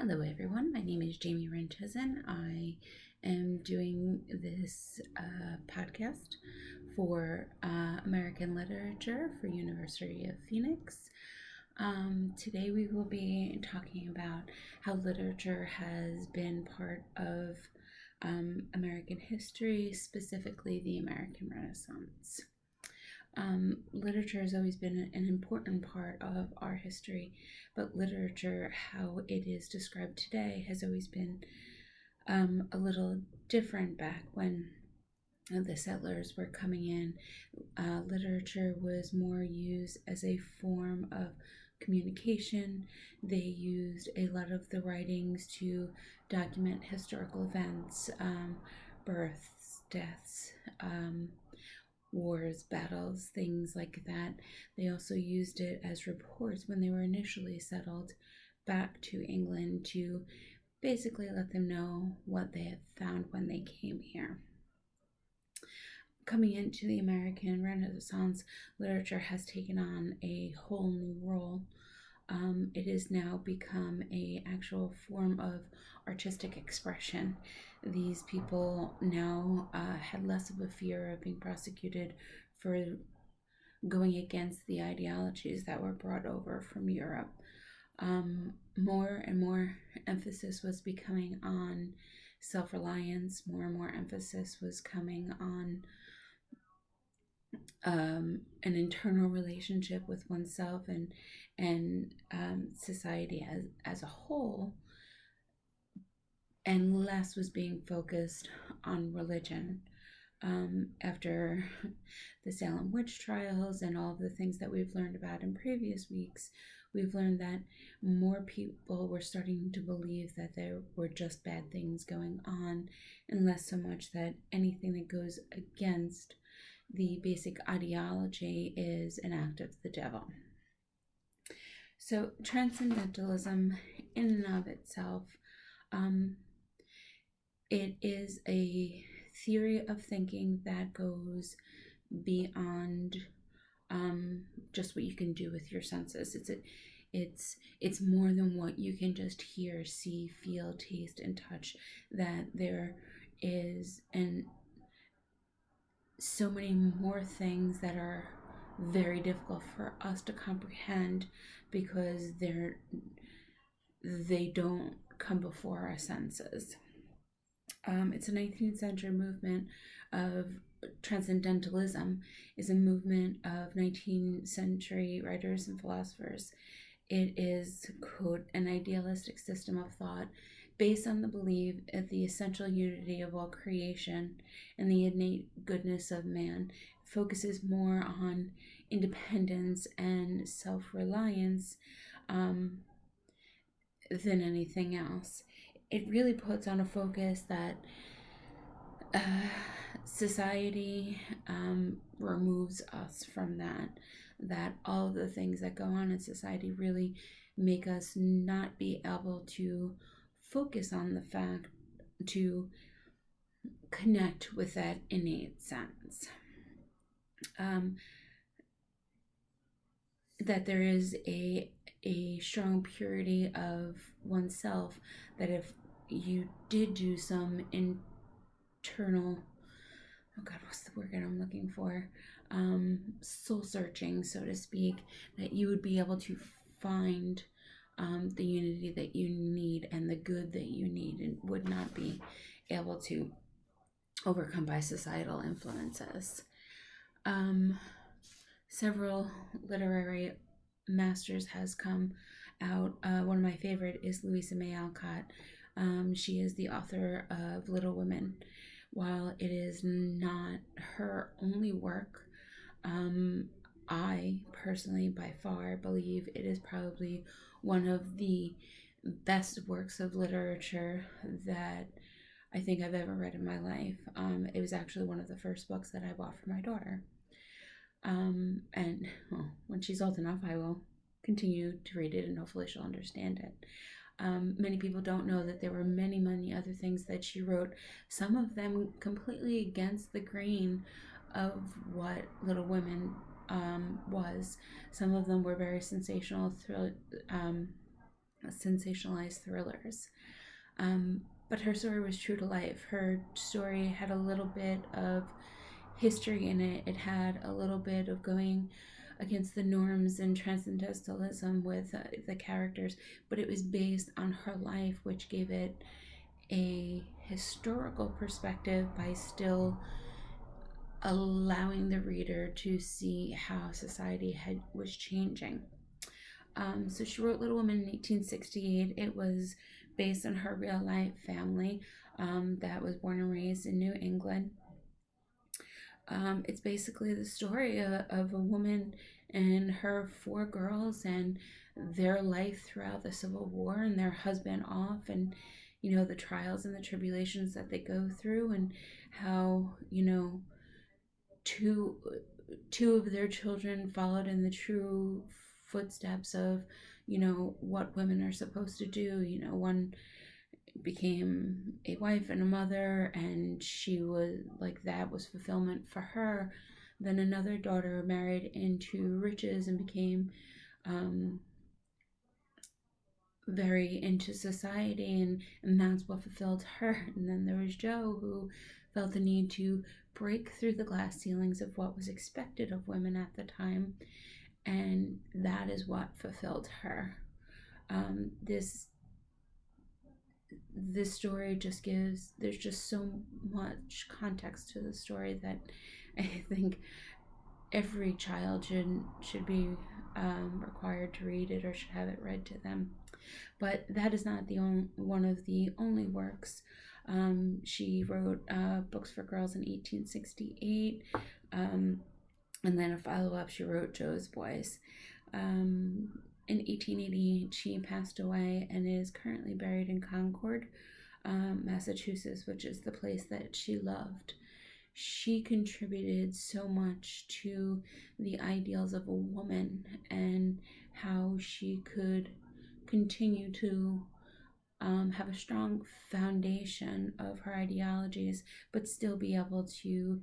Hello, everyone. My name is Jamie Renassaince. I am doing this podcast for American Literature for University of Phoenix. Today we will be talking about how literature has been part of American history, specifically the American Renaissance. Literature has always been an important part of our history, but literature, how it is described today, has always been a little different back when the settlers were coming in. Literature was more used as a form of communication. They used a lot of the writings to document historical events, births, deaths, wars, battles, things like that. They also used it as reports when they were initially settled back to England to basically let them know what they had found when they came here. Coming into the American Renaissance, literature has taken on a whole new role. It has now become an actual form of artistic expression. These people now had less of a fear of being prosecuted for going against the ideologies that were brought over from Europe. More and more emphasis was becoming on self-reliance. More and more emphasis was coming on an internal relationship with oneself and society as a whole, and less was being focused on religion. After the Salem witch trials and all of the things that we've learned about in previous weeks, we've learned that more people were starting to believe that there were just bad things going on, and less so much that anything that goes against the basic ideology is an act of the devil. So transcendentalism in and of itself, it is a theory of thinking that goes beyond just what you can do with your senses. It's more than what you can just hear, see, feel, taste, and touch. That there is so many more things that are very difficult for us to comprehend because they don't come before our senses. It's a 19th century movement of transcendentalism. Is a movement of 19th century writers and philosophers. It is, quote, an idealistic system of thought based on the belief of the essential unity of all creation and the innate goodness of man. It focuses more on independence and self-reliance than anything else. It really puts on a focus that society removes us from that all of the things that go on in society really make us not be able to focus on the fact to connect with that innate sense. That there is a strong purity of oneself, that if you did do some internal, what's the word I'm looking for? Soul searching, so to speak, that you would be able to find the unity that you need and the good that you need, and would not be able to overcome by societal influences. Several literary masters has come out. One of my favorite is Louisa May Alcott. She is the author of Little Women. While it is not her only work, I personally by far believe it is probably one of the best works of literature that I think I've ever read in my life. It was actually one of the first books that I bought for my daughter. And when she's old enough, I will continue to read it, and hopefully she'll understand it. Many people don't know that there were many, many other things that she wrote, some of them completely against the grain of what Little Women was. Some of them were very sensational, sensationalized thrillers. But her story was true to life. Her story had a little bit of history in it. It had a little bit of going against the norms and transcendentalism with the characters, but it was based on her life, which gave it a historical perspective by still allowing the reader to see how society was changing. So she wrote Little Women in 1868. It was based on her real life family that was born and raised in New England. It's basically the story of a woman and her 4 girls and their life throughout the Civil War and their husband off, and the trials and the tribulations that they go through, and how two of their children followed in the true footsteps of what women are supposed to do. One became a wife and a mother, and she was like, that was fulfillment for her. Then another daughter married into riches and became very into society, and that's what fulfilled her. And then there was Jo, who felt the need to break through the glass ceilings of what was expected of women at the time, and that is what fulfilled her. This story just there's just so much context to the story that I think every child should be required to read it, or should have it read to them. But that is not one of the only works. She wrote books for girls in 1868, and then a follow-up, she wrote Jo's Boys. In 1888, she passed away and is currently buried in Concord, Massachusetts, which is the place that she loved. She contributed so much to the ideals of a woman and how she could continue to have a strong foundation of her ideologies, but still be able to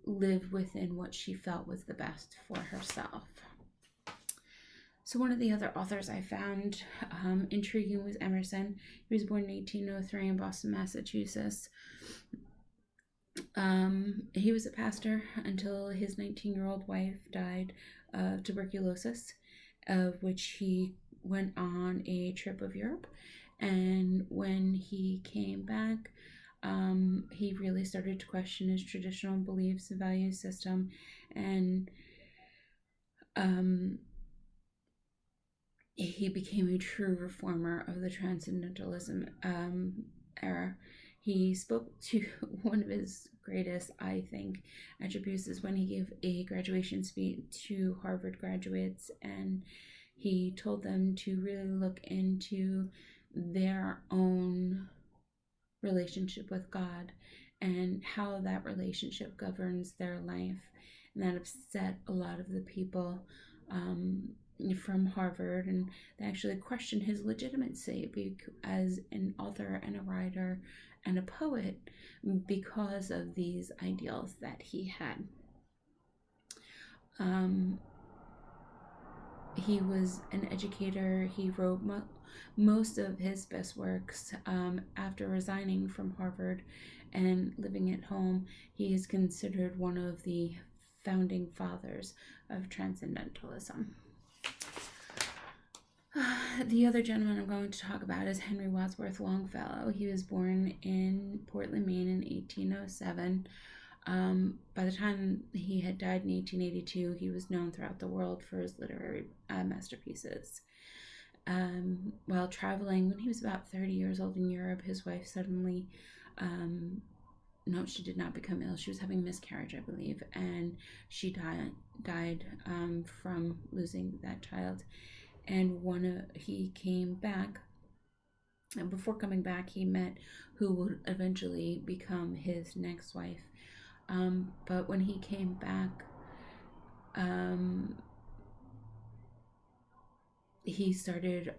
live within what she felt was the best for herself. So one of the other authors I found intriguing was Emerson. He was born in 1803 in Boston, Massachusetts. He was a pastor until his 19-year-old wife died of tuberculosis, of which he went on a trip of Europe. And when he came back, he really started to question his traditional beliefs and value system, and he became a true reformer of the Transcendentalism era. He spoke to one of his greatest, I think, attributes is when he gave a graduation speech to Harvard graduates, and he told them to really look into their own relationship with God and how that relationship governs their life. And that upset a lot of the people from Harvard, and they actually questioned his legitimacy as an author and a writer and a poet because of these ideals that he had. He was an educator. He wrote most of his best works after resigning from Harvard and living at home. He is considered one of the founding fathers of Transcendentalism. The other gentleman I'm going to talk about is Henry Wadsworth Longfellow. He was born in Portland, Maine in 1807. By the time he had died in 1882, he was known throughout the world for his literary masterpieces. While traveling, when he was about 30 years old in Europe, his wife suddenly, no, she did not become ill. She was having miscarriage, I believe, and she died from losing that child. And he came back, and before coming back, he met who would eventually become his next wife. But when he came back, he started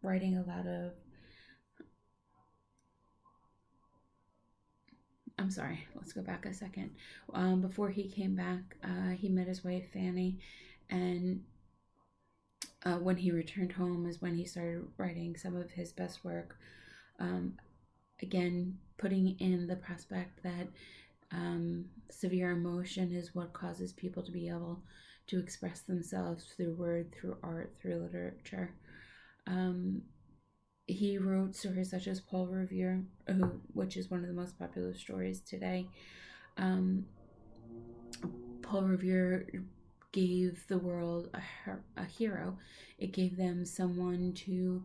writing a lot of, I'm sorry, let's go back a second. Before he came back, he met his wife, Fanny, and when he returned home is when he started writing some of his best work. Um, Again, putting in the prospect that severe emotion is what causes people to be able to express themselves through word, through art, through literature. Um, he wrote stories such as Paul Revere, which is one of the most popular stories today. Um, Paul Revere gave the world a hero. It gave them someone to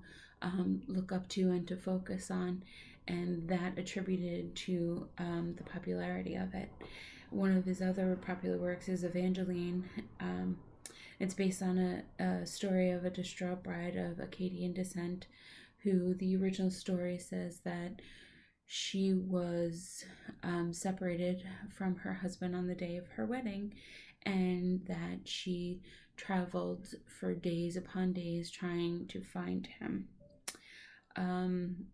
look up to and to focus on, and that attributed to the popularity of it. One of his other popular works is Evangeline. It's based on a story of a distraught bride of Acadian descent who the original story says that she was separated from her husband on the day of her wedding, and that she traveled for days upon days trying to find him. Um,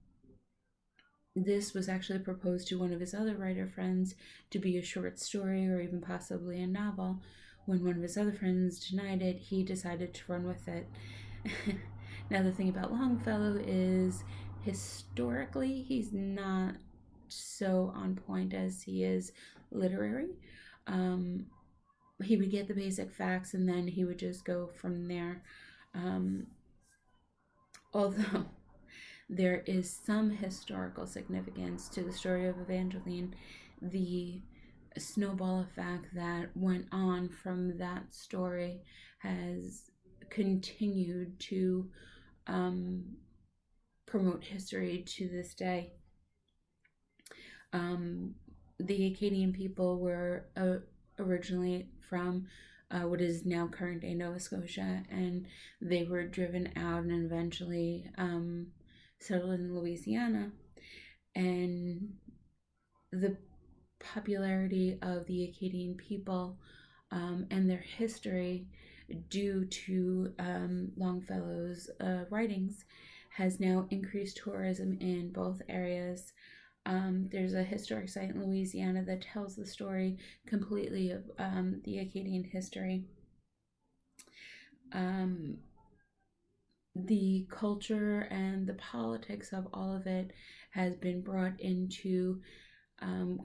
this was actually proposed to one of his other writer friends to be a short story or even possibly a novel. When one of his other friends denied it, he decided to run with it. Now, the thing about Longfellow is historically, he's not so on point as he is literary. Um, he would get the basic facts and then he would just go from there. Um, although there is some historical significance to the story of Evangeline, the snowball effect that went on from that story has continued to um, promote history to this day. Um, the Acadian people were originally from what is now current day Nova Scotia, and they were driven out and eventually settled in Louisiana. And the popularity of the Acadian people and their history, due to Longfellow's writings, has now increased tourism in both areas. There's a historic site in Louisiana that tells the story completely of the Acadian history. Um, the culture and the politics of all of it has been brought into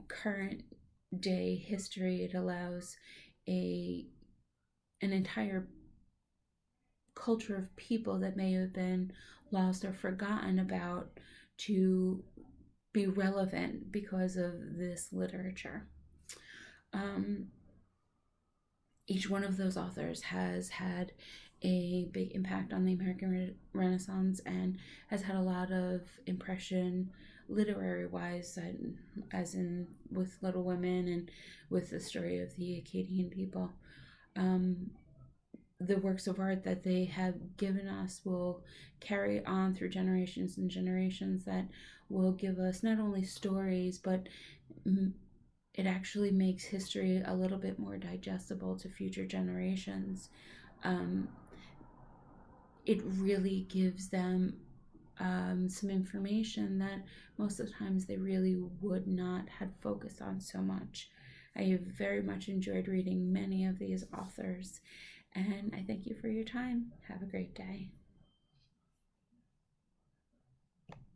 current day history. It allows a an entire culture of people that may have been lost or forgotten about to be relevant because of this literature. Um, each one of those authors has had a big impact on the American Renaissance and has had a lot of impression literary wise, as in with Little Women and with the story of the Acadian people. Um, the works of art that they have given us will carry on through generations and generations, that will give us not only stories, but it actually makes history a little bit more digestible to future generations. Um, it really gives them some information that most of the times they really would not have focused on so much. I have very much enjoyed reading many of these authors, and I thank you for your time. Have a great day.